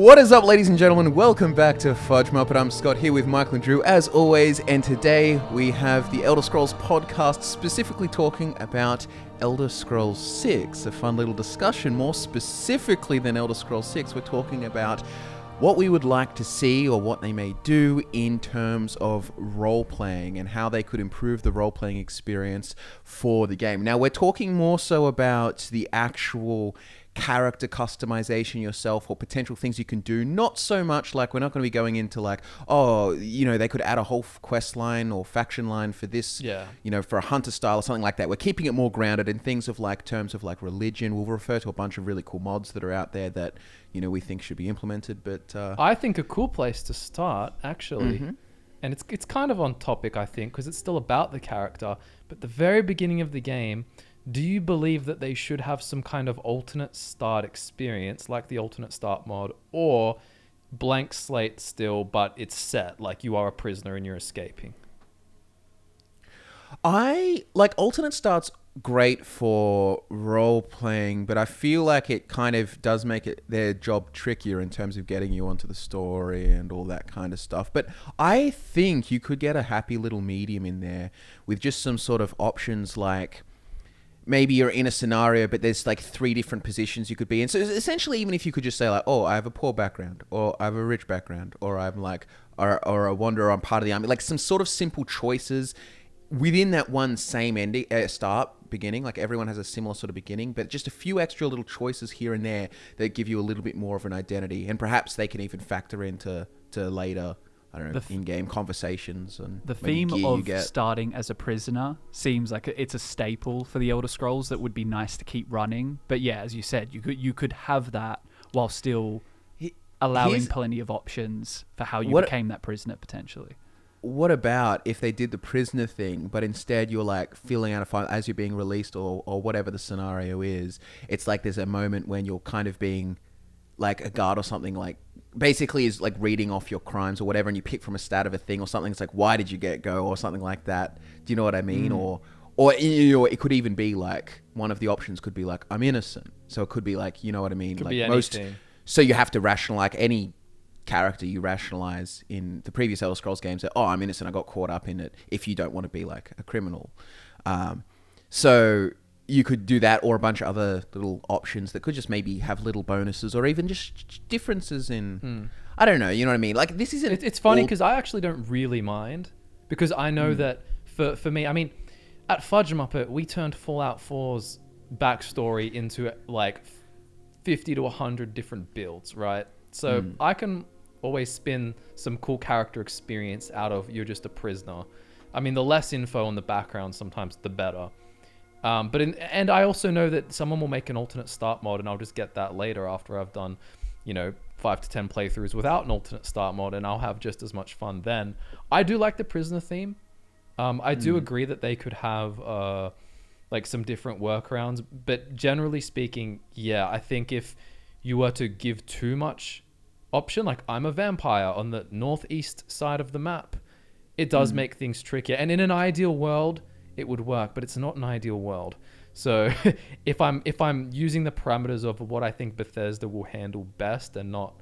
What is up, ladies and gentlemen? Welcome back to FudgeMuppet. I'm Scott here with Michael and Drew, as always, and today we have the Elder Scrolls podcast specifically talking about Elder Scrolls 6, a fun little discussion. More specifically than Elder Scrolls 6, we're talking about what we would like to see or what they may do in terms of role-playing and how they could improve the role-playing experience for the game. Now, we're talking more so about the actual character customization yourself or potential things you can do, not so much like we're not going to be going into like, oh, you know, they could add a whole quest line or faction line for this, you know, for a hunter style or something like that. We're keeping it more grounded in things of like terms of like religion. We'll refer to a bunch of really cool mods that are out there that, you know, we think should be implemented. But I think a cool place to start, actually, and it's kind of on topic, I think, because it's still about the character, but the very beginning of the game, do you believe that they should have some kind of alternate start experience, like the alternate start mod, or blank slate still, but it's set, like you are a prisoner and you're escaping? I like alternate starts great for role playing, but I feel like it kind of does make it their job trickier in terms of getting you onto the story and all that kind of stuff. But I think you could get a happy little medium in there with just some sort of options like maybe you're in a scenario, but there's like 3 different positions you could be in. So essentially, even if you could just say like, oh, I have a poor background, or I have a rich background, or I'm like, or a wanderer, I'm part of the army, like some sort of simple choices within that one same ending, beginning, like everyone has a similar sort of beginning, but just a few extra little choices here and there that give you a little bit more of an identity. And perhaps they can even factor into later, I don't know, in-game conversations. And the theme of starting as a prisoner seems like it's a staple for the Elder Scrolls that would be nice to keep running. But yeah, as you said, you could have that while still allowing plenty of options for how you became that prisoner potentially. What about if they did the prisoner thing, but instead you're like filling out a file as you're being released or whatever the scenario is? It's like there's a moment when you're kind of being like a guard or something, like basically is like reading off your crimes or whatever, and you pick from a stat of a thing or something. It's like, why did you get go or something like that? Do you know what I mean? Or you know, it could even be like one of the options could be like, I'm innocent. So it could be like, you know what I mean? Could like be anything. So you have to rationalize like any character you rationalize in the previous Elder Scrolls games that, oh, I'm innocent, I got caught up in it, if you don't want to be like a criminal. So you could do that, or a bunch of other little options that could just maybe have little bonuses or even just differences in, I don't know, you know what I mean? Like this isn't... It's funny because I actually don't really mind, because I know that for me, I mean, at FudgeMuppet, we turned Fallout 4's backstory into like 50 to 100 different builds, right? So I can always spin some cool character experience out of you're just a prisoner. I mean, the less info on the background sometimes the better. And I also know that someone will make an alternate start mod, and I'll just get that later after I've done, you know, 5 to 10 playthroughs without an alternate start mod, and I'll have just as much fun then. I do like the prisoner theme. I do agree that they could have like some different workarounds, but generally speaking, yeah, I think if you were to give too much option, like I'm a vampire on the northeast side of the map, it does make things trickier. And in an ideal world, it would work, but it's not an ideal world. So if I'm using the parameters of what I think Bethesda will handle best and not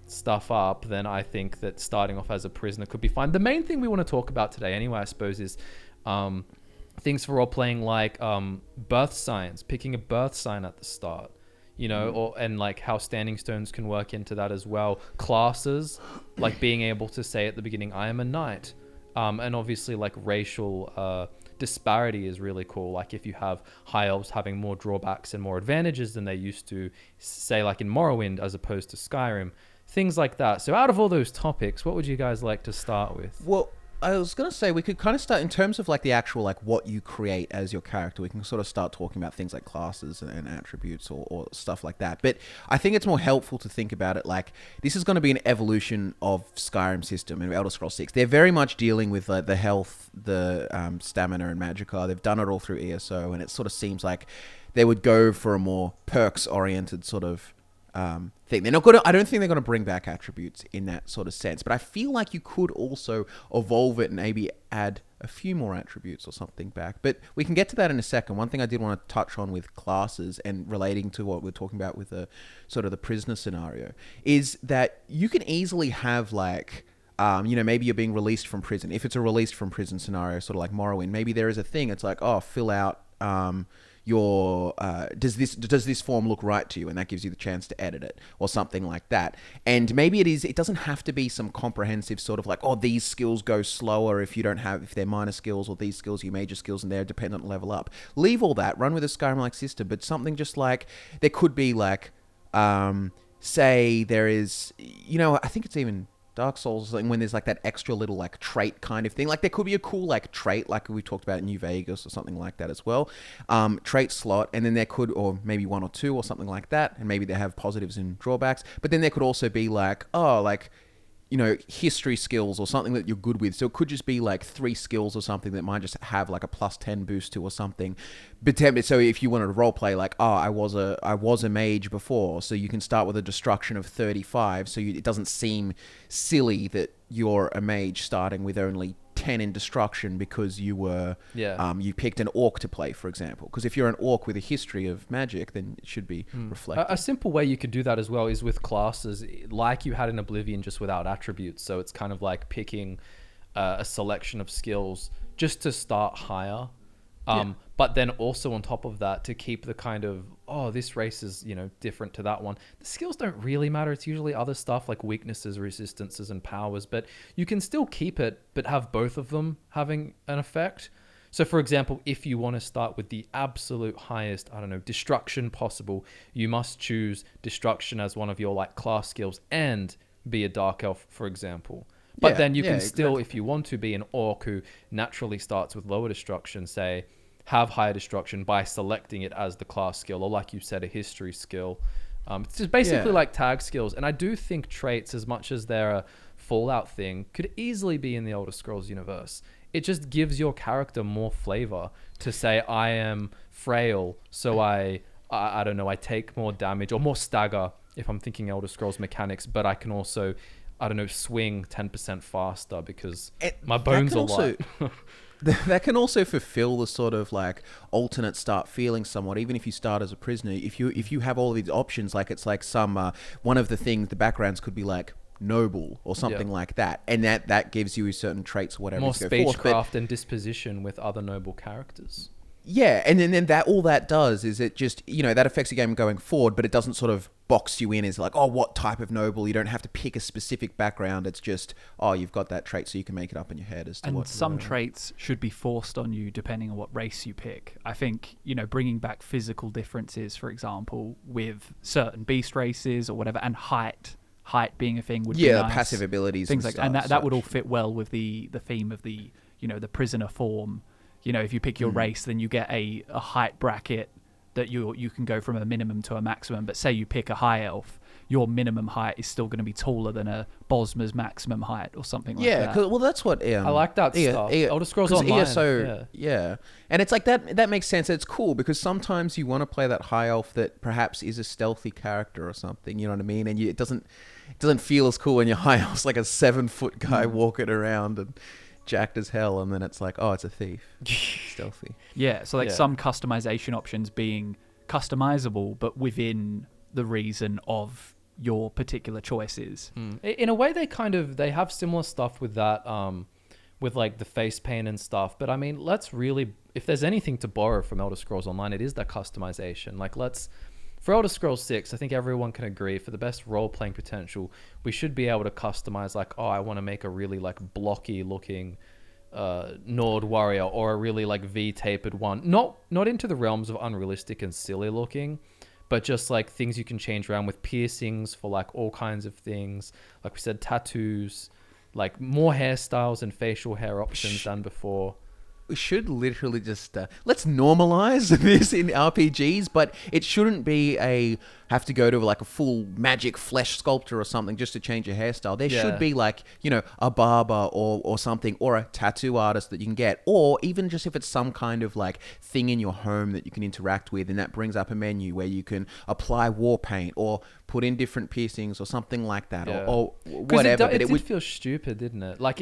stuff up, then I think that starting off as a prisoner could be fine. The main thing we want to talk about today anyway, I suppose, is things for role-playing like birth signs, picking a birth sign at the start, you know, and like how standing stones can work into that as well. Classes, like being able to say at the beginning, I am a knight. And obviously like racial disparity is really cool. Like if you have high elves having more drawbacks and more advantages than they used to, say like in Morrowind as opposed to Skyrim, things like that. So out of all those topics, what would you guys like to start with? Well, I was going to say we could kind of start in terms of like the actual like what you create as your character. We can sort of start talking about things like classes and attributes or stuff like that. But I think it's more helpful to think about it like this is going to be an evolution of Skyrim system and Elder Scrolls 6. They're very much dealing with the health, the stamina and magicka. They've done it all through ESO, and it sort of seems like they would go for a more perks oriented sort of thing. They're not gonna. I don't think they're gonna bring back attributes in that sort of sense. But I feel like you could also evolve it and maybe add a few more attributes or something back. But we can get to that in a second. One thing I did want to touch on with classes and relating to what we're talking about with the sort of the prisoner scenario is that you can easily have like. Maybe you're being released from prison. If it's a released from prison scenario, sort of like Morrowind, maybe there is a thing. It's like, oh, fill out your does this form look right to you, and that gives you the chance to edit it or something like that. And maybe it doesn't have to be some comprehensive sort of like, oh, these skills go slower if they're minor skills, or these skills are your major skills and they're dependent on level up. Leave all that, run with a Skyrim-like system, but something just like there could be like say there is, I think it's even Dark Souls, like when there's like that extra little like trait kind of thing, like there could be a cool like trait like we talked about in New Vegas or something like that as well, trait slot, and then there could, or maybe one or two or something like that, and maybe they have positives and drawbacks, but then there could also be like, history skills or something that you're good with. So it could just be like 3 skills or something that might just have like a +10 boost to or something. But so if you wanted to role play like, I was a mage before, so you can start with a destruction of 35. So it doesn't seem silly that you're a mage starting with only 10 in destruction because you were you picked an orc to play, for example. Because if you're an orc with a history of magic, then it should be reflected. A simple way you could do that as well is with classes like you had in Oblivion, just without attributes. So it's kind of like picking a selection of skills just to start higher, but then also on top of that to keep the kind of, this race is different to that one. The skills don't really matter. It's usually other stuff like weaknesses, resistances, and powers, but you can still keep it but have both of them having an effect. So for example, if you want to start with the absolute highest, destruction possible, you must choose destruction as one of your like class skills and be a dark elf, for example. But then you can still, if you want to, be an orc who naturally starts with lower destruction, say, have higher destruction by selecting it as the class skill, or like you said, a history skill. It's just basically like tag skills. And I do think traits, as much as they're a Fallout thing, could easily be in the Elder Scrolls universe. It just gives your character more flavor to say, I am frail, so I take more damage or more stagger if I'm thinking Elder Scrolls mechanics, but I can also, swing 10% faster because my bones are light. That can also fulfill the sort of like alternate start feeling somewhat, even if you start as a prisoner. If you have all of these options, like it's like some one of the things, the backgrounds could be like noble or something like that, and that gives you certain traits or whatever. More spacecraft and disposition with other noble characters. Yeah, and then that all that does is it just, that affects the game going forward, but it doesn't sort of box you in as like, what type of noble. You don't have to pick a specific background. It's just, you've got that trait, so you can make it up in your head as to what. And some traits should be forced on you depending on what race you pick. I think, bringing back physical differences, for example, with certain beast races or whatever, and height being a thing would be nice. Passive abilities, things like, and that would all fit well with the theme of the the prisoner form. If you pick your race, then you get a height bracket that you can go from a minimum to a maximum. But say you pick a high elf, your minimum height is still going to be taller than a Bosma's maximum height or something like that. Yeah, well, that's what... I like that stuff. Elder Scrolls Online. Yeah. And it's like that makes sense. It's cool because sometimes you want to play that high elf that perhaps is a stealthy character or something, you know what I mean? And it doesn't feel as cool when your high elf's like a 7-foot guy walking around and jacked as hell, and then it's like, it's a thief. Stealthy. Yeah, so some customization options being customizable, but within the reason of your particular choices. In a way, they have similar stuff with that, with like the face paint and stuff. But I mean, if there's anything to borrow from Elder Scrolls Online, it is that customization. Like for Elder Scrolls 6, I think everyone can agree, for the best role-playing potential, we should be able to customize, like, I want to make a really, like, blocky-looking Nord warrior, or a really, like, V-tapered one. Not into the realms of unrealistic and silly-looking, but just, like, things you can change around with piercings for, like, all kinds of things. Like we said, tattoos, like, more hairstyles and facial hair options than before. We should literally just let's normalize this in RPGs, but it shouldn't be have to go to like a full magic flesh sculptor or something just to change your hairstyle. There should be like, a barber or something, or a tattoo artist that you can get, or even just if it's some kind of like thing in your home that you can interact with, and that brings up a menu where you can apply war paint or put in different piercings or something like that, Yeah. or whatever. It but did feel stupid, didn't it? Like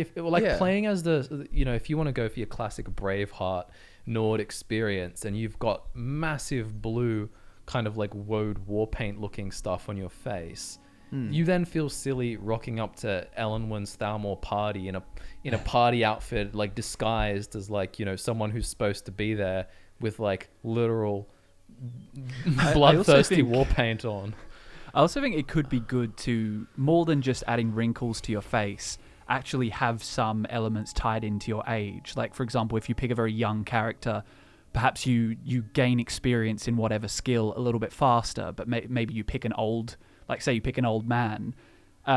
playing as if you want to go for your classic Braveheart Nord experience, and you've got massive blue kind of like woad war paint looking stuff on your face. You then feel silly rocking up to Ellenwyn's Thalmor party in a party outfit, like disguised as like, someone who's supposed to be there with like literal bloodthirsty war paint on. I also think it could be good to, more than just adding wrinkles to your face, actually have some elements tied into your age. Like, for example, if you pick a very young character, perhaps you gain experience in whatever skill a little bit faster, but maybe you pick an old, like say you pick an old man,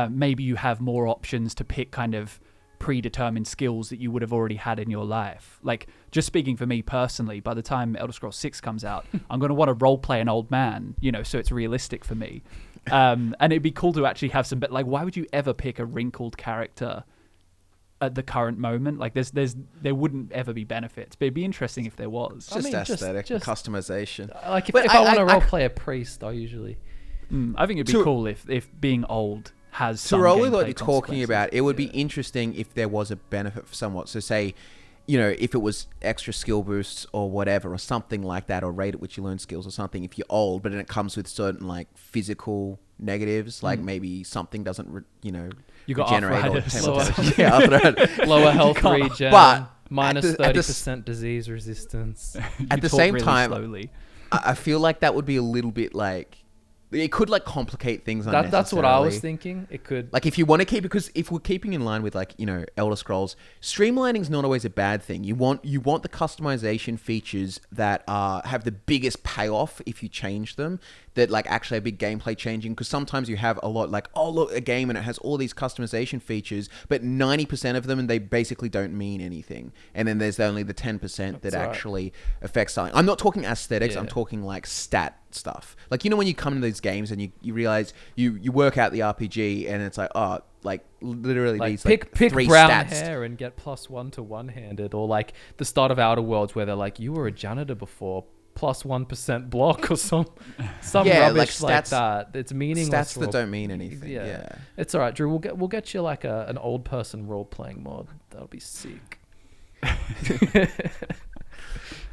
maybe you have more options to pick kind of predetermined skills that you would have already had in your life. Like, just speaking for me personally, by the time Elder Scrolls 6 comes out, I'm going to want to roleplay an old man, so it's realistic for me. And it'd be cool to actually have some, but like, why would you ever pick a wrinkled character at the current moment? Like, there wouldn't ever be benefits, but it'd be interesting if there was. Just aesthetic, customization. Like, if I want to roleplay a priest, I usually... I think it'd be cool if being old has some to roll with gameplay what you're talking consequences. about, it would be interesting if there was a benefit for somewhat. So say, if it was extra skill boosts or whatever, or something like that, or rate at which you learn skills or something if you're old, but then it comes with certain like physical negatives, like maybe something doesn't, You got regenerate arthritis. lower health regen, but minus 30% disease resistance. At the talk same really time, slowly. I feel like that would be a little bit like, it could like complicate things unnecessarily. That's what I was thinking. It could, like, if you want to keep, because if we're keeping in line with like, Elder Scrolls, streamlining is not always a bad thing. You want the customization features that have the biggest payoff if you change them, that like actually a big gameplay changing, because sometimes you have a lot like, oh look, a game and it has all these customization features, but 90% of them, and they basically don't mean anything, and then there's only the 10% that actually affects something. I'm not talking aesthetics, I'm talking like stat stuff. Like, when you come to these games and you realize you work out the RPG and it's like, oh, like literally like, these pick three brown stats. hair and get +1 to one-handed, or like the start of Outer Worlds where they're like, you were a janitor before, +1% block, or some rubbish like that. It's meaningless. Stats that don't mean anything. Yeah. It's all right, Drew. We'll get you like an old person role-playing mod. That'll be sick.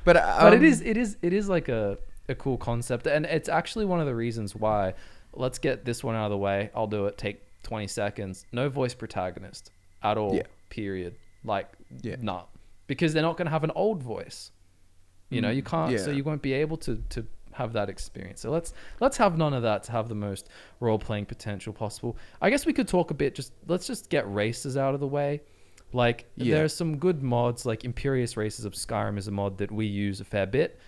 But it is like a cool concept, and it's actually one of the reasons why. Let's get this one out of the way. I'll do it. Take 20 seconds. No voice protagonist at all. Yeah. Period. Like, nah, because they're not going to have an old voice. You can't. So you won't be able to have that experience. So let's have none of that to have the most role playing potential possible. I guess we could talk a bit. Let's just get races out of the way. Like, there's some good mods. Like Imperious Races of Skyrim is a mod that we use a fair bit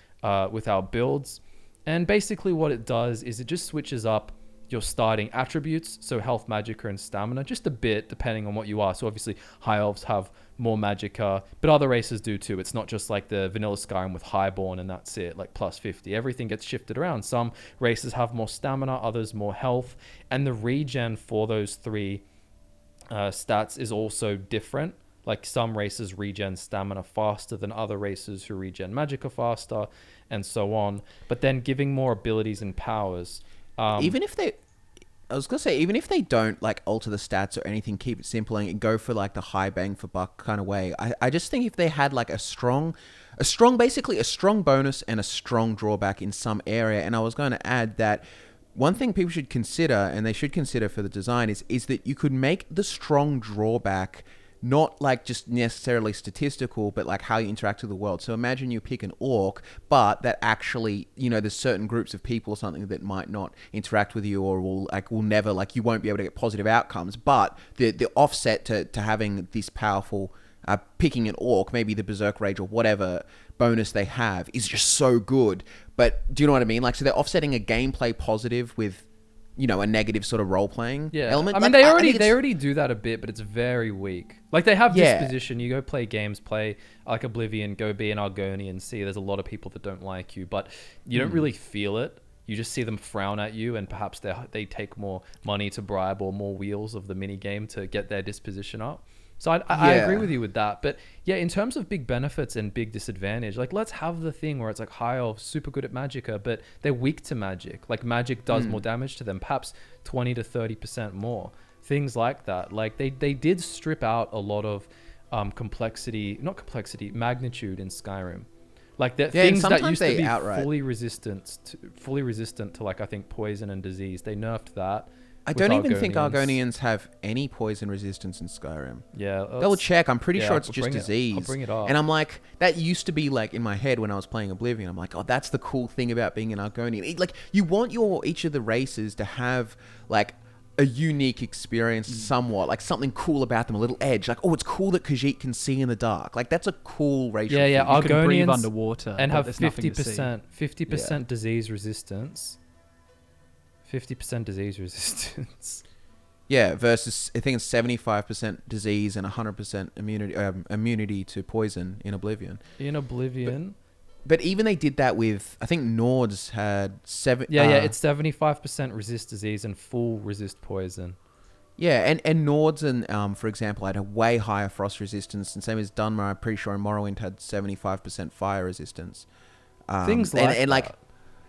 with our builds. And basically what it does is it just switches up your starting attributes, so health, magicka, and stamina, just a bit depending on what you are. So obviously high elves have more magicka, but other races do too. It's not just like the vanilla Skyrim with highborn and that's it, like +50. Everything gets shifted around. Some races have more stamina, others more health, and the regen for those three stats is also different. Like, some races regen stamina faster than other races who regen magicka faster, and so on. But then giving more abilities and powers. Even if they don't like alter the stats or anything, keep it simple and go for like the high bang for buck kind of way. I just think if they had like a strong bonus and a strong drawback in some area. And I was going to add that one thing people should consider, and they should consider for the design, is that you could make the strong drawback not like just necessarily statistical, but like how you interact with the world. So imagine you pick an orc, but that actually, there's certain groups of people or something that might not interact with you, or will never, like, you won't be able to get positive outcomes. But the offset to having this powerful, picking an orc, maybe the Berserk Rage or whatever bonus they have is just so good. But do you know what I mean? Like, so they're offsetting a gameplay positive with, a negative sort of role-playing element. I mean, they already do that a bit, but it's very weak. Like, they have disposition. You go play games, play like Oblivion, go be an Argonian, see there's a lot of people that don't like you, but you don't really feel it. You just see them frown at you, and perhaps they take more money to bribe or more wheels of the mini game to get their disposition up. So I agree with you with that. But yeah, in terms of big benefits and big disadvantage, like let's have the thing where it's like high elf super good at magicka, but they're weak to magic. Like magic does more damage to them, perhaps 20 to 30% more. Things like that. Like they did strip out a lot of magnitude in Skyrim. Like that things that used to be fully resistant to like I think poison and disease. They nerfed that. I don't even think Argonians have any poison resistance in Skyrim. Yeah. Double check. I'm pretty sure it's just disease. I'll bring it up. And I'm like, that used to be like in my head when I was playing Oblivion. I'm like, oh, that's the cool thing about being an Argonian. Like, you want each of the races to have like a unique experience somewhat, like something cool about them, a little edge. Like, oh, it's cool that Khajiit can see in the dark. Like, that's a cool racial thing. Yeah, you can breathe Argonians underwater and have 50% disease resistance. 50% disease resistance. Yeah, versus I think it's 75% disease and 100% immunity to poison in Oblivion. But even they did that with, I think Nords had it's 75% resist disease and full resist poison. Yeah, and Nords and for example had a way higher frost resistance, and same as Dunmer, I'm pretty sure in Morrowind had 75% fire resistance. Things like and like,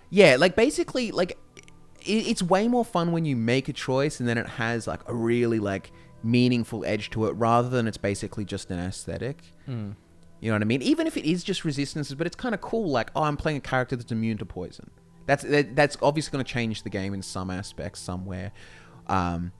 yeah, like basically like. It's way more fun when you make a choice and then it has like a really like meaningful edge to it rather than it's basically just an aesthetic. You know what I mean? Even if it is just resistances, but it's kind of cool. Like, oh, I'm playing a character that's immune to poison. That's obviously going to change the game in some aspects somewhere. You know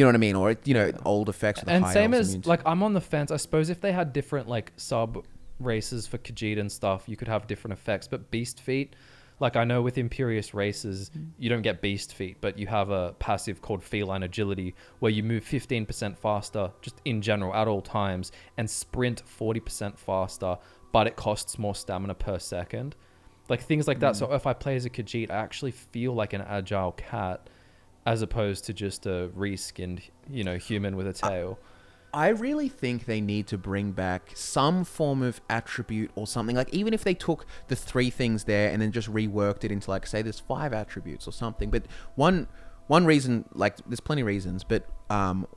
what I mean? Or, you know, old effects. And same as like, I'm on the fence. I suppose if they had different like sub races for Khajiit and stuff, you could have different effects, but beast feet, like I know with Imperious races, you don't get beast feet, but you have a passive called feline agility where you move 15% faster just in general at all times and sprint 40% faster, but it costs more stamina per second. Like things like that. So if I play as a Khajiit, I actually feel like an agile cat as opposed to just a reskinned, you know, human with a tail. I really think they need to bring back some form of attribute or something. Like, even if they took the 3 things there and then just reworked it into, like, say there's 5 attributes or something. But one reason, like, there's plenty of reasons, but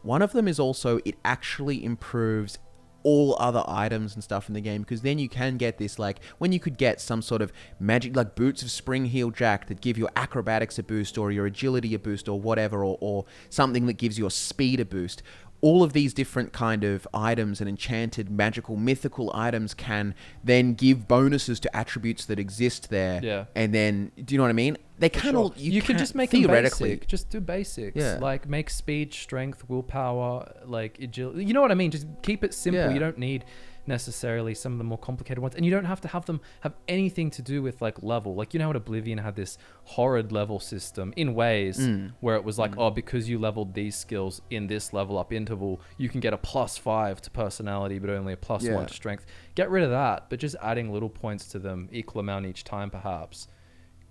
one of them is also it actually improves all other items and stuff in the game, because then you can get this, like, when you could get some sort of magic, like boots of Spring Heel Jack that give your acrobatics a boost or your agility a boost or whatever, or something that gives your speed a boost. All of these different kind of items and enchanted, magical, mythical items can then give bonuses to attributes that exist there. Yeah. And then, do you know what I mean? They can all... You can just make them basic. Just do basics. Yeah. Like, make speed, strength, willpower, like, agility. You know what I mean? Just keep it simple. Yeah. You don't need necessarily some of the more complicated ones, and you don't have to have them have anything to do with like level. Like, you know how Oblivion had this horrid level system in ways where it was like, oh, because you leveled these skills in this level up interval, you can get a +5 to personality but only a +1 to strength. Get rid of that, but just adding little points to them, equal amount each time perhaps.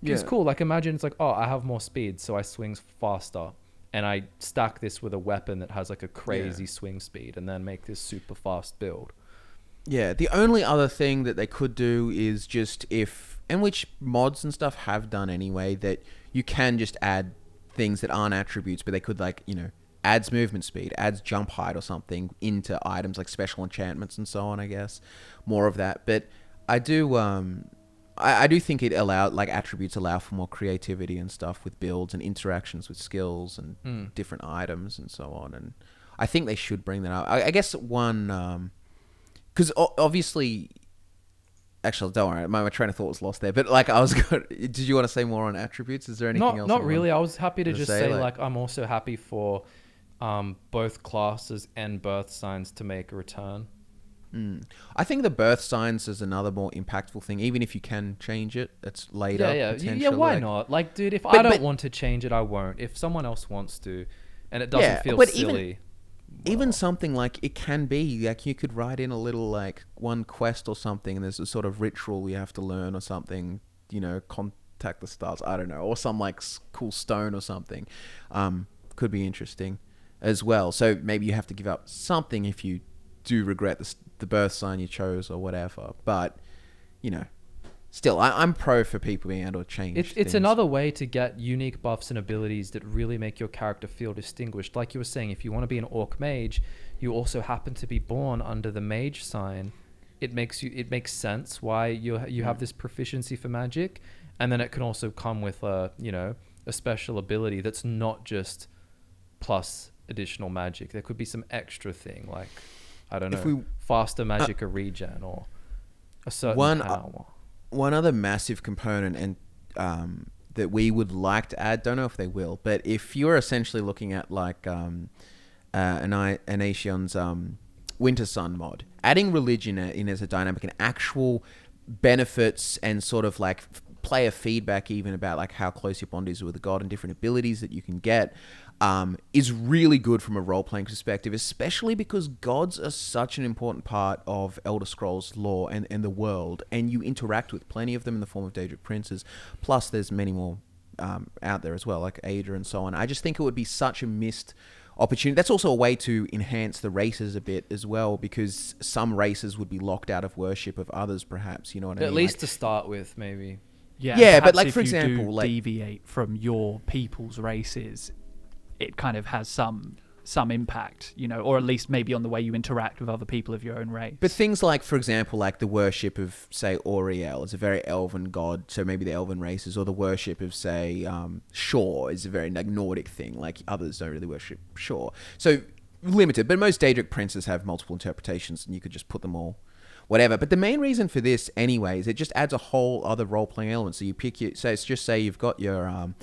It's cool. Like, imagine it's like, oh, I have more speed, so I swing faster, and I stack this with a weapon that has like a crazy swing speed, and then make this super fast build. Yeah, the only other thing that they could do is just and which mods and stuff have done anyway, that you can just add things that aren't attributes, but they could, like, you know, adds movement speed, adds jump height or something into items like special enchantments and so on, I guess. More of that. But I do I do think it attributes allow for more creativity and stuff with builds and interactions with skills and different items and so on. And I think they should bring that up. I guess one... Because obviously, actually, don't worry, my train of thought was lost there. But like, did you want to say more on attributes? Is there anything else? Not really. I was happy to just say like I'm also happy for both classes and birth signs to make a return. I think the birth signs is another more impactful thing, even if you can change it. It's later. Yeah. Why not? Like, dude, if I don't want to change it, I won't. If someone else wants to, and it doesn't feel silly. Even something like, it can be like you could write in a little like one quest or something, and there's a sort of ritual you have to learn or something, you know, contact the stars, I don't know, or some like cool stone or something. Could be interesting as well. So maybe you have to give up something if you do regret the birth sign you chose or whatever. But, you know, still, I'm pro for people being able to change It's another way to get unique buffs and abilities that really make your character feel distinguished. Like you were saying, if you want to be an orc mage, you also happen to be born under the mage sign, it makes sense why you have this proficiency for magic. And then it can also come with a special ability that's not just plus additional magic. There could be some extra thing, like, I don't know, faster magic or regen, or a certain power. One other massive component and that we would like to add, don't know if they will, but if you're essentially looking at like Anation's Winter Sun mod, adding religion in as a dynamic and actual benefits and sort of like player feedback even about like how close your bond is with the god and different abilities that you can get is really good from a role-playing perspective, especially because gods are such an important part of Elder Scrolls lore and the world, and you interact with plenty of them in the form of Daedric princes, plus there's many more out there as well, like Aedra and so on. I just think it would be such a missed opportunity. That's also a way to enhance the races a bit as well, because some races would be locked out of worship of others, perhaps, you know what I mean? At least to start with, maybe. Yeah, but like, if for you example, do like, deviate from your people's races, it kind of has some impact, or at least maybe on the way you interact with other people of your own race. But things like, for example, like the worship of, say, Auriel is a very elven god, so maybe the elven races, or the worship of, say, Shor is a very like Nordic thing, like others don't really worship Shor. So limited, but most Daedric princes have multiple interpretations, and you could just put them all whatever. But the main reason for this anyway is it just adds a whole other role-playing element. So you pick say you've got your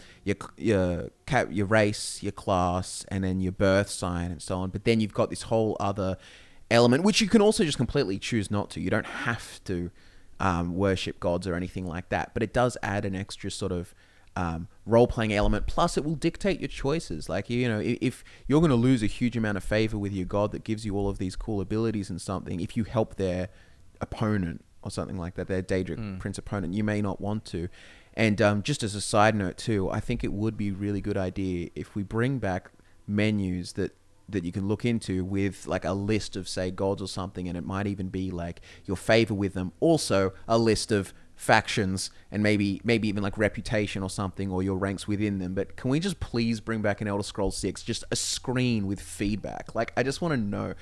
race, your class, and then your birth sign and so on. But then you've got this whole other element, which you can also just completely choose not to. You don't have to worship gods or anything like that. But it does add an extra sort of role-playing element. Plus, it will dictate your choices. Like, if you're going to lose a huge amount of favor with your god that gives you all of these cool abilities and something, if you help their opponent or something like that, their Daedric prince opponent, you may not want to. And just as a side note too, I think it would be a really good idea if we bring back menus that you can look into with like a list of, say, gods or something, and it might even be like your favor with them, also a list of factions, and maybe even like reputation or something, or your ranks within them. But can we just please bring back in Elder Scrolls 6 just a screen with feedback? Like, I just want to know,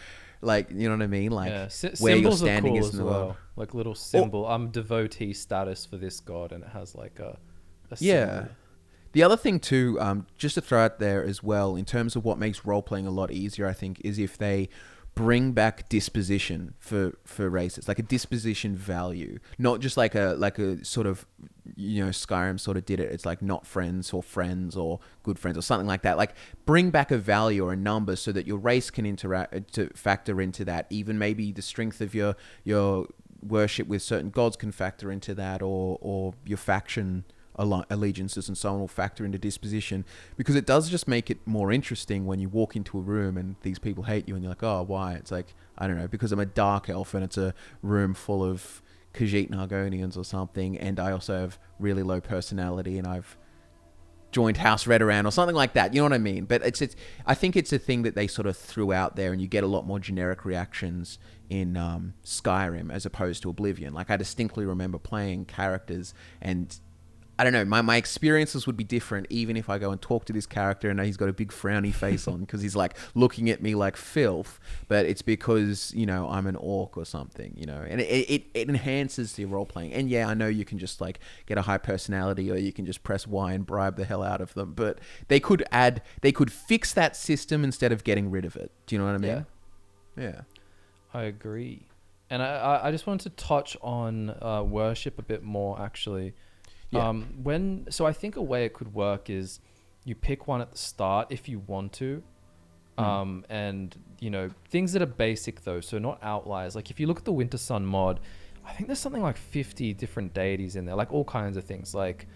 like, you know what I mean, like, where your standing is in the world. Like little symbol. I'm devotee status for this god, and it has like a symbol. The other thing too, just to throw out there as well, in terms of what makes role playing a lot easier, I think, is if they bring back disposition for races, like a disposition value, not just like a sort of, Skyrim sort of did it. It's like not friends or friends or good friends or something like that. Like, bring back a value or a number so that your race can interact to factor into that. Even maybe the strength of your worship with certain gods can factor into that, or your faction allegiances and so on will factor into disposition, because it does just make it more interesting when you walk into a room and these people hate you and you're like, oh, why? It's like, I don't know, because I'm a dark elf and it's a room full of Khajiit Nargonians or something, and I also have really low personality and I've joined House Redoran or something like that, you know what I mean? But it's I think it's a thing that they sort of threw out there, and you get a lot more generic reactions in Skyrim as opposed to Oblivion. Like, I distinctly remember playing characters, and I don't know, my experiences would be different even if I go and talk to this character and he's got a big frowny face on because he's like looking at me like filth, but it's because, I'm an orc or something, and it enhances your role playing. And yeah, I know you can just like get a high personality, or you can just press Y and bribe the hell out of them, but they could fix that system instead of getting rid of it. Do you know what I mean? Yeah. I agree. And I just wanted to touch on worship a bit more, actually. Yeah. So I think a way it could work is you pick one at the start if you want to, and things that are basic though, so not outliers. Like, if you look at the Winter Sun mod, I think there's something like 50 different deities in there, like all kinds of things. Like,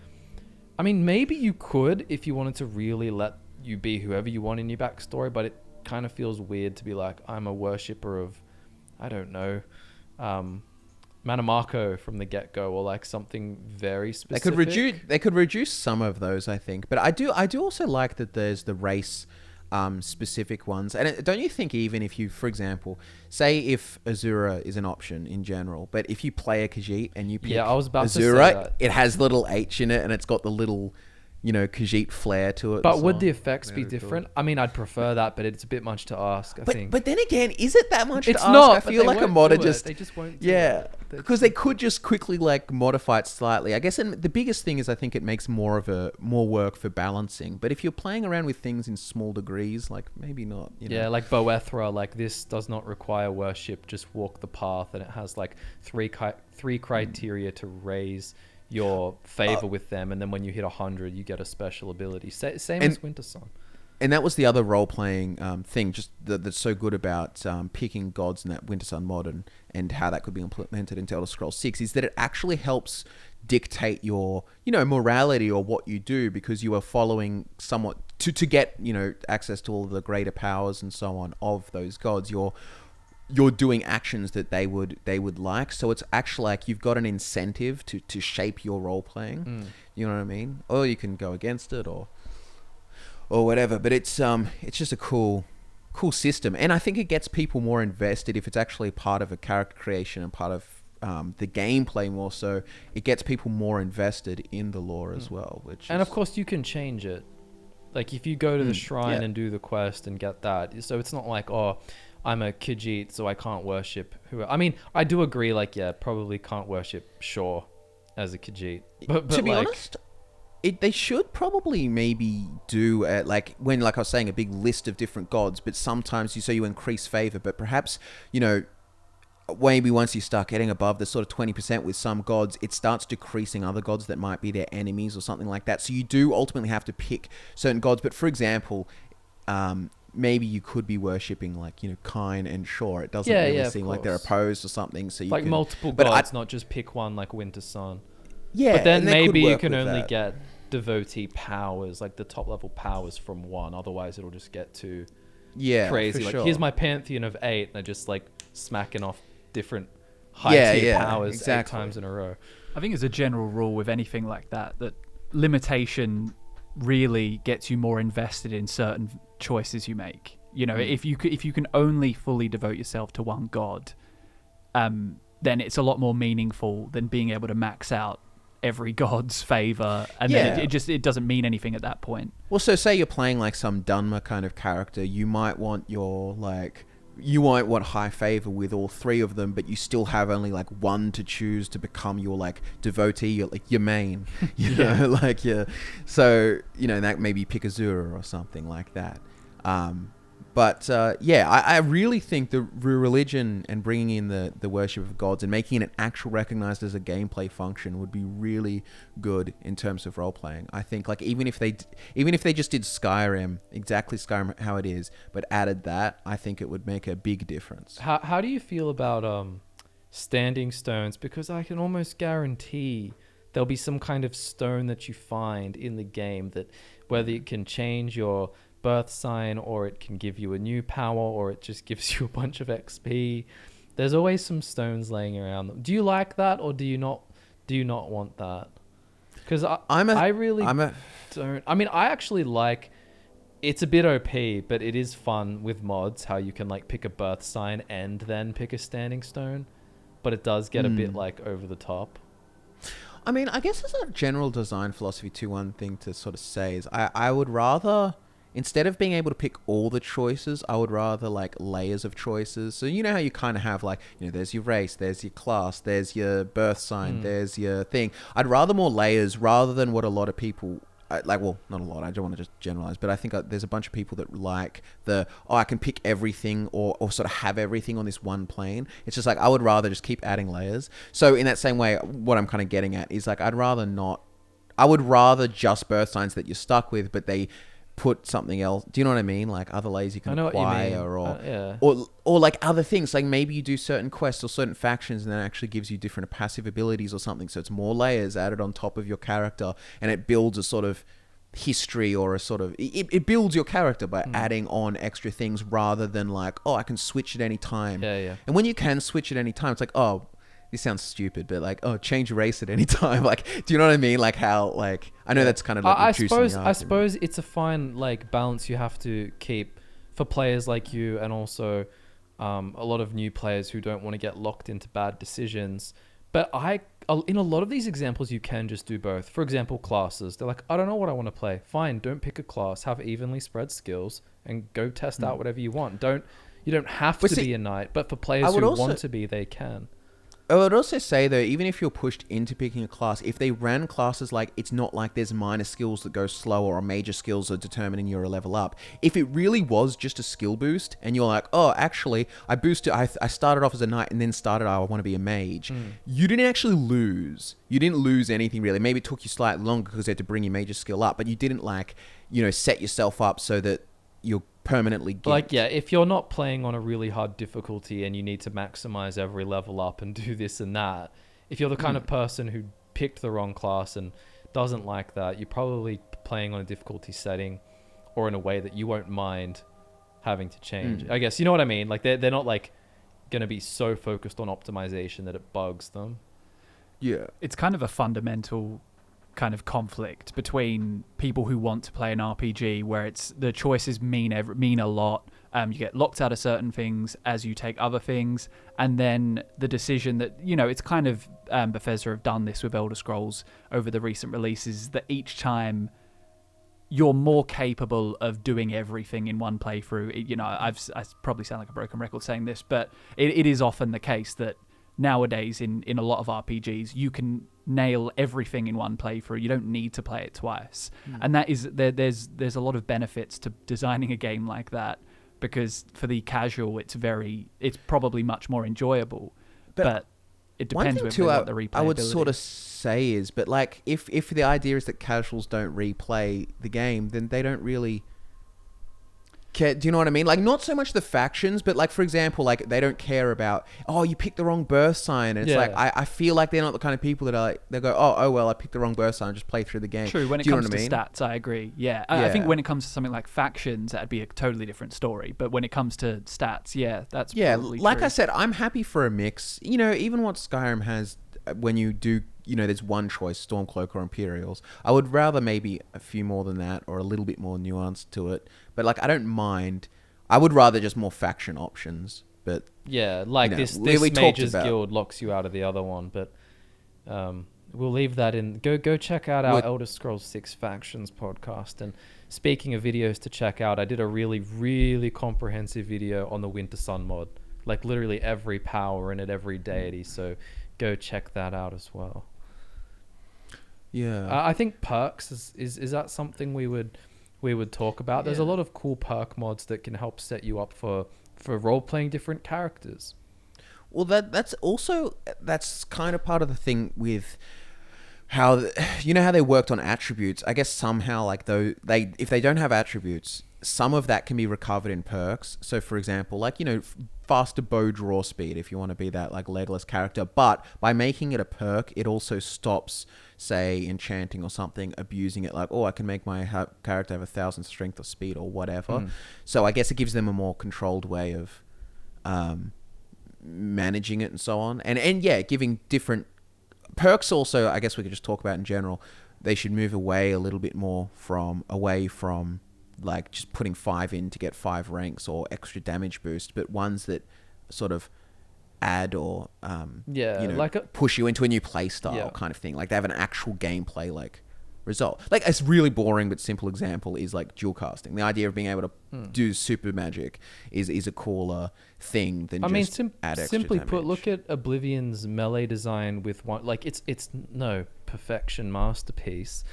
I mean, maybe you could if you wanted to really let you be whoever you want in your backstory, but it kind of feels weird to be like, I'm a worshipper of, I don't know, Manamako from the get-go, or like something very specific. They could reduce some of those, I think, but I do also like that there's the race specific ones. And don't you think, even if you, for example, say if Azura is an option in general, but if you play a Khajiit and you pick I was about Azura, to say that. it has little H in it, and it's got the little Khajiit flair to it. But and would so the on. effects be Whatever it's different? I mean, I'd prefer that, but it's a bit much to ask, I think. But then again, is it that much It's to ask? not, I but feel they like a won't modder do it. just... They just won't do Yeah, it. because they could just quickly modify it slightly. I guess, and the biggest thing is I think it makes more work for balancing. But if you're playing around with things in small degrees, like maybe not. Yeah, like Boethra, like this does not require worship, just walk the path, and it has like three criteria to raise your favor with them, and then when you hit 100, you get a special ability. Same as Winter Sun. And that was the other role-playing thing, just that's so good about picking gods in that Winter Sun mod and how that could be implemented into Elder Scrolls 6, is that it actually helps dictate your, morality or what you do, because you are following somewhat to get, access to all of the greater powers and so on of those gods. You're doing actions that they would like, so it's actually like you've got an incentive to shape your role-playing. You know what I mean? Or you can go against it or whatever, but it's just a cool system, and I think it gets people more invested if it's actually part of a character creation and part of the gameplay more so. It gets people more invested in the lore as well, of course you can change it, like if you go to the shrine and do the quest and get that, so it's not like, oh, I'm a Khajiit, so I can't worship I mean, I do agree, like, yeah, probably can't worship Shore as a Khajiit, but to be honest, they should probably maybe do like I was saying, a big list of different gods, but sometimes you increase favor, but perhaps maybe once you start getting above the sort of 20% with some gods, it starts decreasing other gods that might be their enemies or something like that. So you do ultimately have to pick certain gods. But for example, maybe you could be worshipping like Kine and Shore. It doesn't really seem like they're opposed or something. So you like can, multiple gods, not just pick one like Winter Sun. Yeah, but then maybe you can with only that. get devotee powers, like the top level powers from one. Otherwise, it'll just get too crazy. For Like, sure. here's my pantheon of 8, and they're just like smacking off different high tier powers exactly. 8 times in a row. I think as a general rule with anything like that limitation really gets you more invested in certain choices you make. If you can only fully devote yourself to one god, then it's a lot more meaningful than being able to max out every god's favor, and then it doesn't mean anything at that point. Well, so say you're playing like some Dunmer kind of character, you might want high favor with all 3 of them, but you still have only like one to choose to become your like devotee, your main, so that maybe pick Azura or something like that. But I really think the religion and bringing in the worship of gods and making it actual recognized as a gameplay function would be really good in terms of role playing. I think like even if they just did Skyrim how it is, but added that, I think it would make a big difference. How do you feel about standing stones? Because I can almost guarantee there'll be some kind of stone that you find in the game that whether it can change your birth sign, or it can give you a new power, or it just gives you a bunch of XP. There's always some stones laying around. Do you like that, or do you not want that? Because I really don't. I mean, I actually like. It's a bit OP, but it is fun with mods how you can like pick a birth sign and then pick a standing stone, but it does get a bit like over the top. I mean, I guess as a general design philosophy too, one thing to sort of say is I would rather, instead of being able to pick all the choices, I would rather like layers of choices. So you know how you kind of have like, there's your race, there's your class, there's your birth sign, there's your thing. I'd rather more layers rather than what a lot of people well, not a lot, I don't want to just generalize, but I think there's a bunch of people that like I can pick everything or sort of have everything on this one plane. It's just like, I would rather just keep adding layers. So in that same way, what I'm kind of getting at is like, I would rather just birth signs that you're stuck with, but they put something else. Do you know what I mean? Like other layers you can acquire, or like other things. Like maybe you do certain quests or certain factions, and that actually gives you different passive abilities or something. So it's more layers added on top of your character, and it builds a sort of history or a sort of it builds your character by adding on extra things rather than like, oh, I can switch at any time. And when you can switch at any time, it's like, oh, this sounds stupid, but like, oh, change race at any time. Like, do you know what I mean? Like how, like, I know that's kind of like I suppose it's a fine like balance you have to keep for players like you, and also a lot of new players who don't want to get locked into bad decisions. But in a lot of these examples, you can just do both. For example, classes. They're like, I don't know what I want to play. Fine, don't pick a class. Have evenly spread skills and go test out whatever you want. You don't have to be a knight, but for players who want to be, they can. I would also say, though, even if you're pushed into picking a class, if they ran classes like it's not like there's minor skills that go slower or major skills are determining your level up. If it really was just a skill boost and you're like, oh, actually, I started off as a knight and then started, I want to be a mage. You didn't actually lose. You didn't lose anything, really. Maybe it took you slightly longer because they had to bring your major skill up, but you didn't, set yourself up so that you're permanently gimped. If you're not playing on a really hard difficulty and you need to maximize every level up and do this and that, if you're the kind of person who picked the wrong class and doesn't like that, you're probably playing on a difficulty setting or in a way that you won't mind having to change. I guess, you know what I mean? Like they're not like going to be so focused on optimization that it bugs them. Yeah. It's kind of a fundamental kind of conflict between people who want to play an RPG where it's the choices mean a lot. You get locked out of certain things as you take other things, and then the decision that, it's kind of Bethesda have done this with Elder Scrolls over the recent releases, that each time you're more capable of doing everything in one playthrough. I probably sound like a broken record saying this, but it is often the case that nowadays in a lot of RPGs you can nail everything in one playthrough. You don't need to play it twice. And that is there's a lot of benefits to designing a game like that, because for the casual it's probably much more enjoyable, but it depends what the replayability. I would sort of say is, but like if the idea is that casuals don't replay the game, then they don't really care. Do you know what I mean? Like, not so much the factions, but like, for example, like they don't care about, oh, you picked the wrong birth sign. And it's like, I feel like they're not the kind of people that are like, they go, oh, well, I picked the wrong birth sign, just play through the game. True, when it comes to stats, I agree. Yeah. I think when it comes to something like factions, that'd be a totally different story. But when it comes to stats, that's probably like true. I said, I'm happy for a mix. Even what Skyrim has, when you do, there's one choice, Stormcloak or Imperials. I would rather maybe a few more than that, or a little bit more nuance to it. But like, I don't mind. I would rather just more faction options. But this Mage's Guild locks you out of the other one. But we'll leave that in. Go check out our Elder Scrolls 6 Factions podcast. And speaking of videos to check out, I did a really, really comprehensive video on the Winter Sun mod. Like literally every power in it, every deity. So go check that out as well. Yeah. I think perks is that something we would talk about. There's a lot of cool perk mods that can help set you up for role-playing different characters. Well, that's kind of part of the thing with how how they worked on attributes. I guess somehow, like, if they don't have attributes, some of that can be recovered in perks. So for example, like, faster bow draw speed if you want to be that like legless character, but by making it a perk, it also stops, say, enchanting or something abusing it, like, oh, I can make my character have 1,000 strength or speed or whatever. So I guess it gives them a more controlled way of managing it and so on, and giving different perks. Also, I guess we could just talk about in general, they should move away a little bit more from like just putting 5 in to get 5 ranks or extra damage boost, but ones that sort of add or push you into a new play style kind of thing. Like they have an actual gameplay like result. Like a really boring but simple example is like dual casting. The idea of being able to do super magic is a cooler thing than add extra simply damage. Put, look at Oblivion's melee design with one, like it's no perfection masterpiece,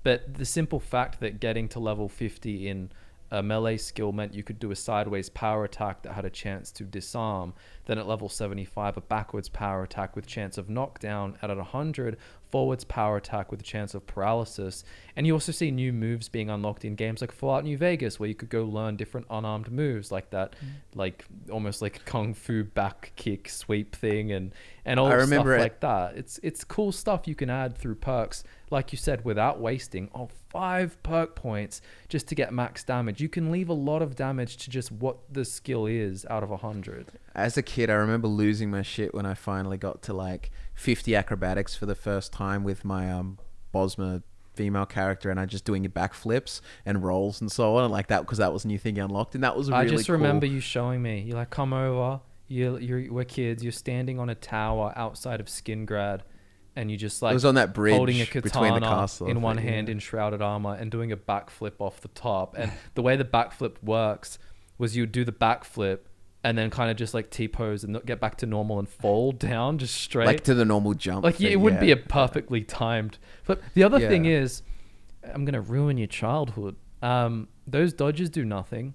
but the simple fact that getting to level 50 in a melee skill meant you could do a sideways power attack that had a chance to disarm. Then at level 75, a backwards power attack with chance of knockdown. And at 100, forwards power attack with a chance of paralysis. And you also see new moves being unlocked in games like Fallout New Vegas, where you could go learn different unarmed moves like that, like almost like a kung fu back kick sweep thing and all stuff like that. It's cool stuff you can add through perks, like you said, without wasting 5 perk points just to get max damage. You can leave a lot of damage to just what the skill is out of 100. As a kid, I remember losing my shit when I finally got to like 50 acrobatics for the first time with my Bosma female character, and I just doing backflips and rolls and so on, and like that, because that was a new thing you unlocked, and that was really cool. I just remember you showing me. You're like, come over. we're kids. You're standing on a tower outside of Skingrad, and you just like it was on that bridge holding a between the katana castle in one hand in shrouded armor and doing a backflip off the top. And the way the backflip works was you do the backflip and then kind of just like T-pose and get back to normal and fall down just straight. Like to the normal jump. Like thing, it wouldn't be a perfectly timed. But the other thing Yeah. is, I'm gonna ruin your childhood. Those dodges do nothing.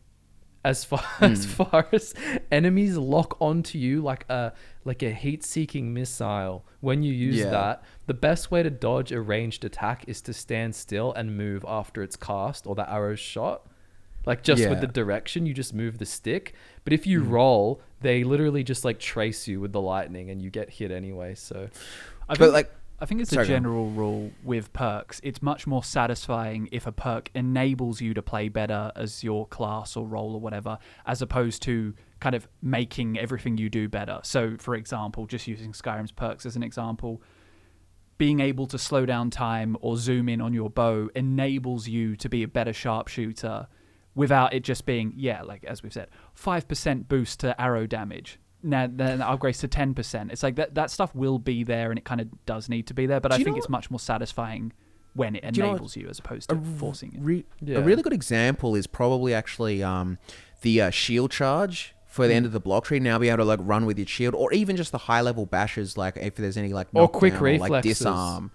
As far as enemies lock onto you like a heat-seeking missile when you use that, the best way to dodge a ranged attack is to stand still and move after it's cast or the arrow's shot. Like just with the direction, you just move the stick. But if you roll, they literally just like trace you with the lightning and you get hit anyway. So, I think it's a general rule with perks. It's much more satisfying if a perk enables you to play better as your class or role or whatever, as opposed to kind of making everything you do better. So, for example, just using Skyrim's perks as an example, being able to slow down time or zoom in on your bow enables you to be a better sharpshooter without it just being, like as we've said, 5% boost to arrow damage. Now then upgrades to 10%. It's like that stuff will be there and it kind of does need to be there, but I think it's much more satisfying when it enables you as opposed to forcing it. A really good example is probably actually the shield charge for the end of the block tree. Now be able to like run with your shield, or even just the high level bashes, like if there's any like or quick reflexes, like disarm.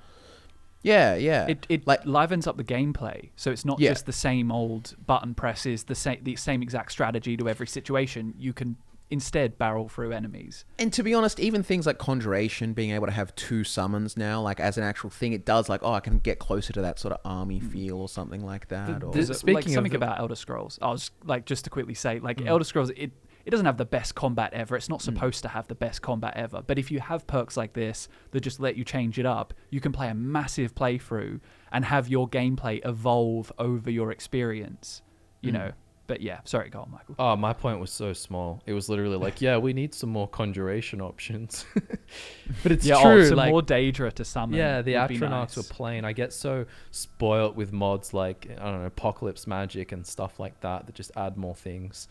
Yeah. It like livens up the gameplay, so it's not just the same old button presses, the same exact strategy to every situation. You can instead barrel through enemies. And to be honest, even things like Conjuration, being able to have 2 summons now, like as an actual thing, it does like, I can get closer to that sort of army feel or something like that. Speaking something about Elder Scrolls, I was like, just to quickly say, like Elder Scrolls, it doesn't have the best combat ever. It's not supposed to have the best combat ever. But if you have perks like this that just let you change it up, you can play a massive playthrough and have your gameplay evolve over your experience, you know. But yeah, sorry, go on, Michael. Oh, my point was so small. It was literally like, we need some more conjuration options. But it's true. Some like, more Daedra to summon. Yeah, the Atronachs Atronachs were plain. I get so spoilt with mods like, I don't know, Apocalypse Magic and stuff like that just add more things.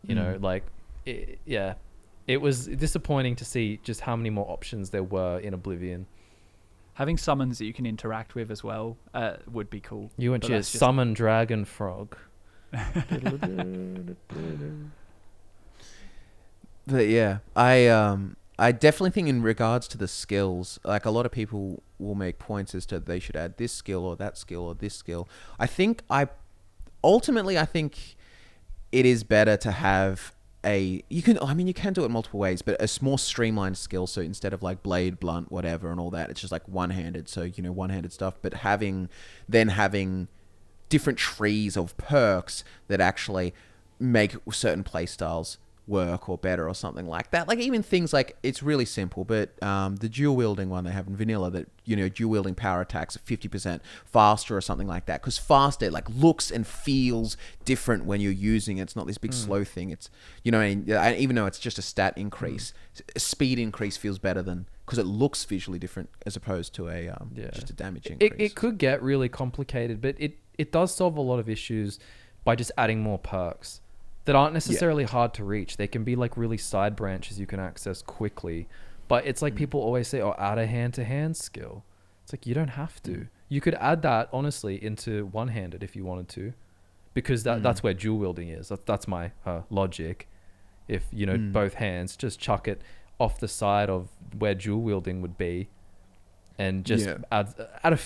You know, like, it was disappointing to see just how many more options there were in Oblivion. Having summons that you can interact with as well would be cool. You want your summon dragon frog. But yeah, I definitely think in regards to the skills, like a lot of people will make points as to they should add this skill or that skill or this skill. I think it is better to have you can do it multiple ways, but a more streamlined skill. So instead of like blade, blunt, whatever and all that, it's just like one-handed. So, one-handed stuff, but having different trees of perks that actually make certain playstyles work or better or something like that. Like even things like, it's really simple, but the dual wielding one they have in vanilla, that dual wielding power attacks 50% faster or something like that, because faster like looks and feels different when you're using it. It's not this big slow thing. It's even though it's just a stat increase, a speed increase feels better than, because it looks visually different as opposed to just a damage increase. It could get really complicated, but it does solve a lot of issues by just adding more perks that aren't necessarily hard to reach. They can be like really side branches you can access quickly. But it's like people always say, add a hand-to-hand skill. It's like, you don't have to. You could add that, honestly, into one-handed if you wanted to. Because that's where dual wielding is. That's my logic. If, both hands, just chuck it off the side of where dual wielding would be. And just add a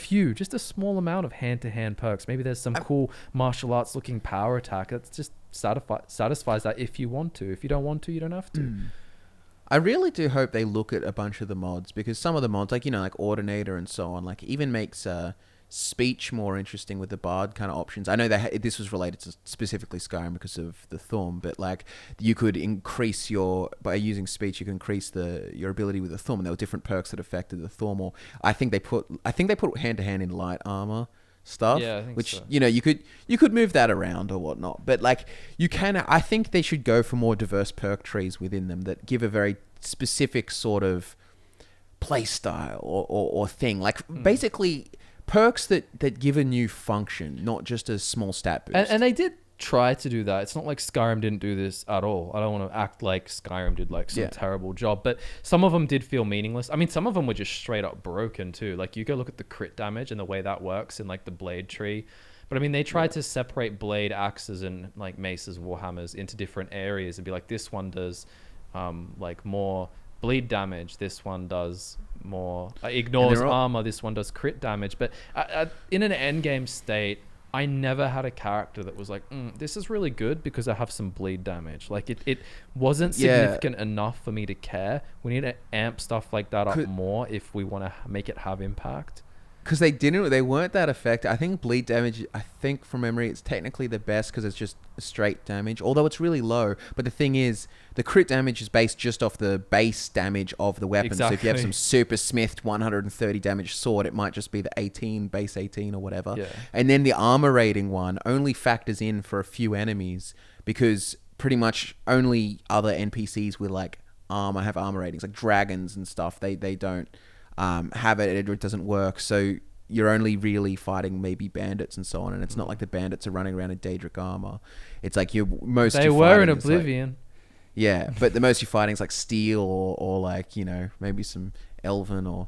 small amount of hand-to-hand perks. Maybe there's some cool martial arts looking power attack that's just satisfies that if you want to. If you don't want to, you don't have to. I really do hope they look at a bunch of the mods, because some of the mods, like like Ordinator and so on, like even makes speech more interesting with the bard kind of options. I know that this was related to specifically Skyrim because of the Thumb, but like you could increase by using speech, you can increase your ability with the Thumb, and there were different perks that affected the Thumb. Or I think they put hand to hand in light armor stuff, which so. You could move that around or whatnot, but like I think they should go for more diverse perk trees within them that give a very specific sort of play style or thing, like basically perks that give a new function, not just a small stat boost. And they did try to do that. It's not like Skyrim didn't do this at all. I don't want to act like Skyrim did like some terrible job, but some of them did feel meaningless. I mean, some of them were just straight up broken too. Like you go look at the crit damage and the way that works in like the blade tree. But I mean, they tried to separate blade, axes, and like maces, warhammers into different areas and be like, this one does like more bleed damage. This one does more ignores armor. This one does crit damage. But in an end game state, I never had a character that was like, this is really good because I have some bleed damage. Like it wasn't significant enough for me to care. We need to amp stuff like that up more if we want to make it have impact. Because they weren't that effective. I think bleed damage, I think from memory, it's technically the best because it's just straight damage, although it's really low. But the thing is, the crit damage is based just off the base damage of the weapon. Exactly. So if you have some super smithed 130 damage sword, it might just be the base 18 or whatever. Yeah. And then the armor rating one only factors in for a few enemies because pretty much only other NPCs with like armor have armor ratings, like dragons and stuff. They don't have it. It doesn't work. So you're only really fighting maybe bandits and so on, and it's not like the bandits are running around in Daedric armor. It's like They were in Oblivion. But the most you're fighting is like steel or like, you know, maybe some elven or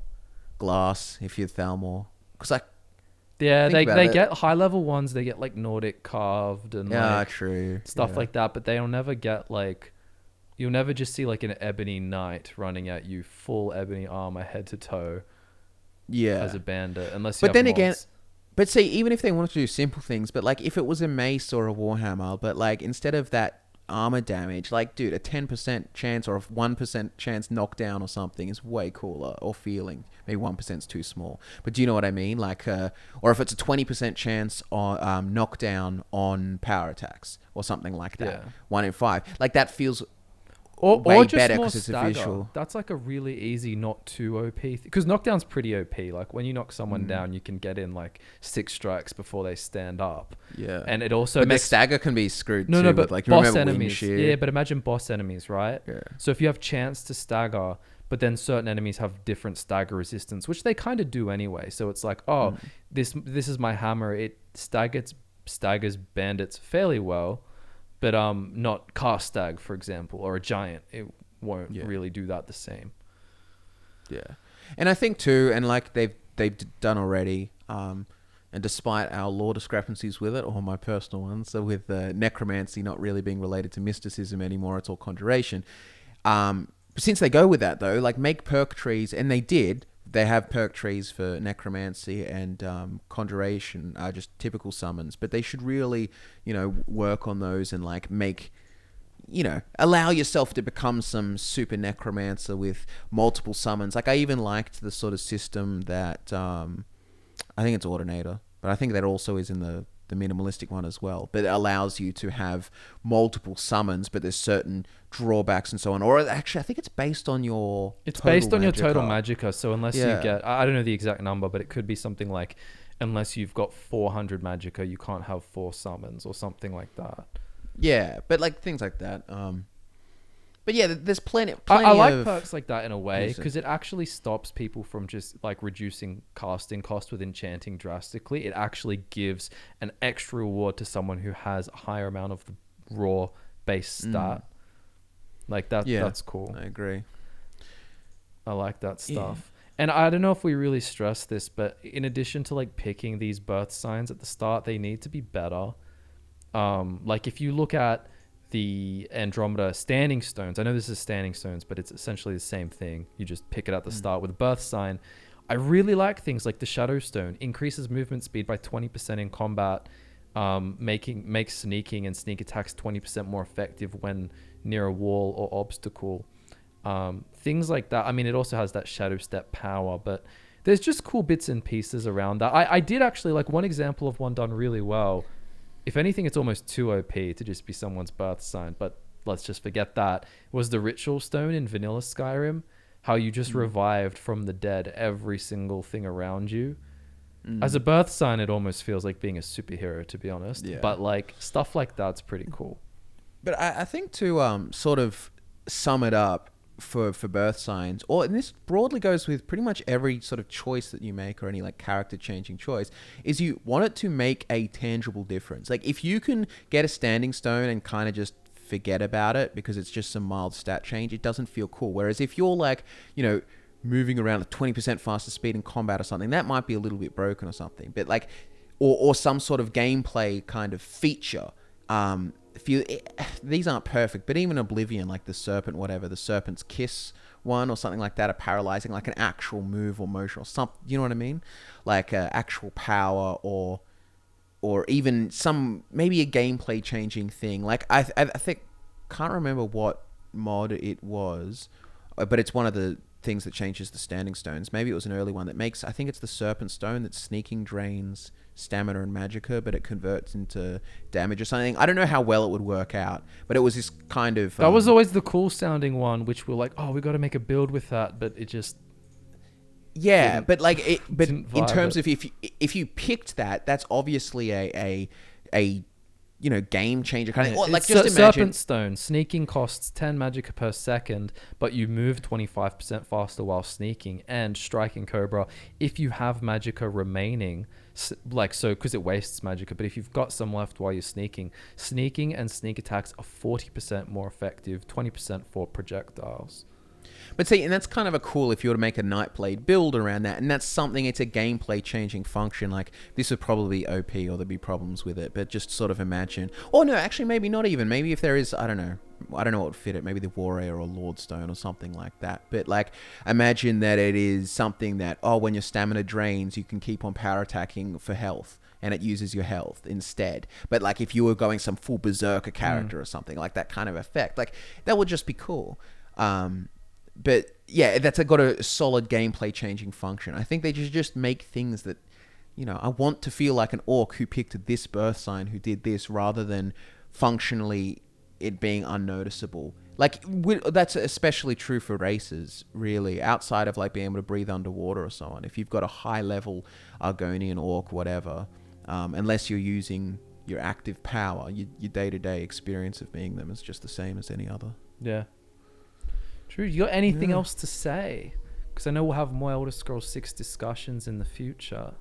glass if you're Thalmor. Because like, they get high level ones. They get like Nordic carved and like stuff like that. But they'll never get like, you'll never just see like an ebony knight running at you full ebony armor head to toe. Yeah, as a bandit, unless you. But then again, but see, even if they wanted to do simple things, but like if it was a mace or a warhammer, but like instead of that armor damage, like dude, a 10% chance or a 1% chance knockdown or something is way cooler. Or feeling maybe 1% is too small, but do you know what I mean? Like, or if it's a 20% chance on knockdown on power attacks or something like that, 1 in 5, like that feels. Or just better because it's a visual. That's like a really easy not too OP because knockdown's pretty OP. Like when you knock someone down, you can get in like 6 strikes before they stand up. Yeah, and it also makes the stagger can be screwed. No, but like boss enemies. Yeah, but imagine boss enemies, right? Yeah. So if you have chance to stagger, but then certain enemies have different stagger resistance, which they kind of do anyway. So it's like, this is my hammer. It staggers bandits fairly well. But not cast stag, for example, or a giant. It won't really do that the same. Yeah. And I think too, and like they've done already, and despite our lore discrepancies with it, or my personal ones, so with necromancy not really being related to mysticism anymore, it's all conjuration. Since they go with that though, like make perk trees, and they have perk trees for necromancy and conjuration, just typical summons. But they should really, work on those and like make, allow yourself to become some super necromancer with multiple summons. Like I even liked the sort of system that, I think it's Ordinator, but I think that also is in the minimalistic one as well. But it allows you to have multiple summons, but there's certain drawbacks and so on. Or actually, I think it's based on your your total magicka. So unless you get, I don't know the exact number, but it could be something like, unless you've got 400 magicka, you can't have 4 summons or something like that. Yeah, but like things like that. But yeah, there's plenty I like perks like that in a way because it actually stops people from just like reducing casting cost with enchanting drastically. It actually gives an extra reward to someone who has a higher amount of the raw base stat. Like that. Yeah, that's cool. I agree. I like that stuff. Yeah. And I don't know if we really stress this, but in addition to like picking these birth signs at the start, they need to be better. Like if you look at the Andromeda standing stones. I know this is standing stones, but it's essentially the same thing. You just pick it at the start with a birth sign. I really like things like the Shadow Stone. Increases movement speed by 20% in combat, makes sneaking and sneak attacks 20% more effective when near a wall or obstacle. Things like that. I mean, it also has that Shadow Step power, but there's just cool bits and pieces around that. I did actually like one example of one done really well. If anything, it's almost too OP to just be someone's birth sign, but let's just forget that. It was the Ritual Stone in Vanilla Skyrim, how you just revived from the dead every single thing around you. As a birth sign, it almost feels like being a superhero, to be honest. Yeah. But like stuff like that's pretty cool. But I think to sort of sum it up, for birth signs, and this broadly goes with pretty much every sort of choice that you make or any like character changing choice, is you want it to make a tangible difference. Like if you can get a standing stone and kind of just forget about it because it's just some mild stat change, it doesn't feel cool. Whereas if you're like, moving around at 20% faster speed in combat or something, that might be a little bit broken or something. But like, or some sort of gameplay kind of feature. These aren't perfect, but even Oblivion, like the Serpent's Kiss one or something like that, are paralyzing, like an actual move or motion or something. You know what I mean? Like actual power or even maybe a gameplay changing thing. Like I think, can't remember what mod it was, but it's one of the things that changes the standing stones. Maybe it was an early one that makes, I think it's the Serpent Stone that sneaking drains stamina and magicka, but it converts into damage or something. I don't know how well it would work out, but it was this kind of... that was always the cool sounding one, which we're like, oh, we got to make a build with that, but it just... Yeah, but like, but in terms of if you picked that, that's obviously a game changer kind of thing. Like just imagine Serpent Stone sneaking costs 10 magicka per second, but you move 25% faster while sneaking, and striking Cobra if you have magicka remaining, because it wastes magicka. But if you've got some left while you're sneaking and sneak attacks are 40% more effective, 20% for projectiles. But see, and that's kind of a cool if you were to make a Nightblade build around that, and that's something, it's a gameplay changing function. Like this would probably be OP or there'd be problems with it, but just sort of imagine, or no, actually maybe not even, maybe if there is, I don't know what would fit it, maybe the Warrior or Lordstone or something like that. But like imagine that it is something that, when your stamina drains, you can keep on power attacking for health, and it uses your health instead. But like if you were going some full berserker character or something, like that kind of effect, like that would just be cool. But yeah, that's got a solid gameplay changing function. I think they just make things that, I want to feel like an orc who picked this birth sign, who did this, rather than functionally it being unnoticeable. Like that's especially true for races, really, outside of like being able to breathe underwater or so on. If you've got a high level Argonian orc, whatever, unless you're using your active power, your day-to-day experience of being them is just the same as any other. Yeah. True. You got anything else to say? Because I know we'll have more Elder Scrolls 6 discussions in the future.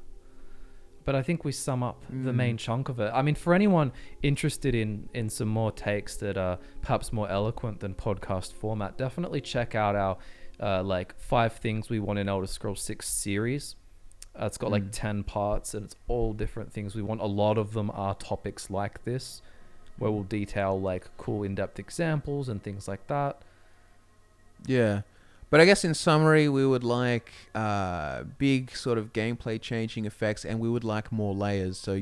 But I think we sum up the main chunk of it. I mean, for anyone interested in some more takes that are perhaps more eloquent than podcast format, definitely check out our 5 things we want in Elder Scrolls 6 series. It's got 10 parts, and it's all different things we want. A lot of them are topics like this, where we'll detail like cool in-depth examples and things like that. Yeah, but I guess in summary, we would like big sort of gameplay changing effects, and we would like more layers. So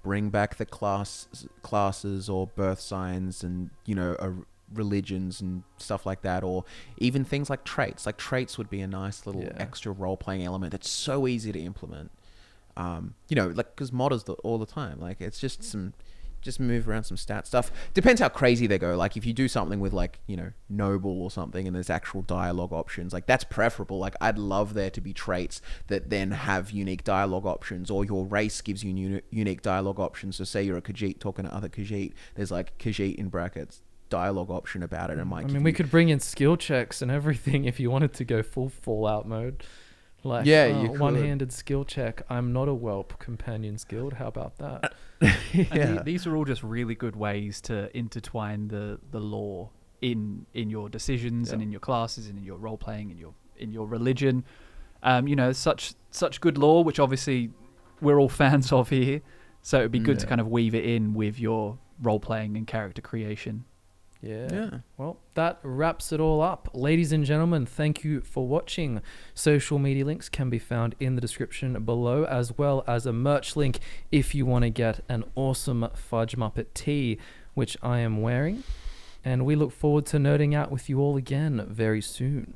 bring back the classes or birth signs, and religions and stuff like that, or even things like traits. Like traits would be a nice little extra role playing element. It's so easy to implement. Because modders all the time. Like it's just move around some stat stuff. Depends how crazy they go. Like if you do something with noble or something, and there's actual dialogue options, like that's preferable. Like I'd love there to be traits that then have unique dialogue options, or your race gives you unique dialogue options. So say you're a Khajiit talking to other Khajiit, there's like Khajiit in brackets dialogue option about it. And we could bring in skill checks and everything if you wanted to go full Fallout mode. Like, you could. One-handed skill check. I'm not a whelp. Companions Guild. How about that? These are all just really good ways to intertwine the lore in your decisions and in your classes and in your role playing and in your religion. Such good lore, which obviously we're all fans of here. So it'd be good to kind of weave it in with your role playing and character creation. Yeah. Well, that wraps it all up. Ladies and gentlemen, thank you for watching. Social media links can be found in the description below, as well as a merch link if you want to get an awesome FudgeMuppet tee, which I am wearing. And we look forward to nerding out with you all again very soon.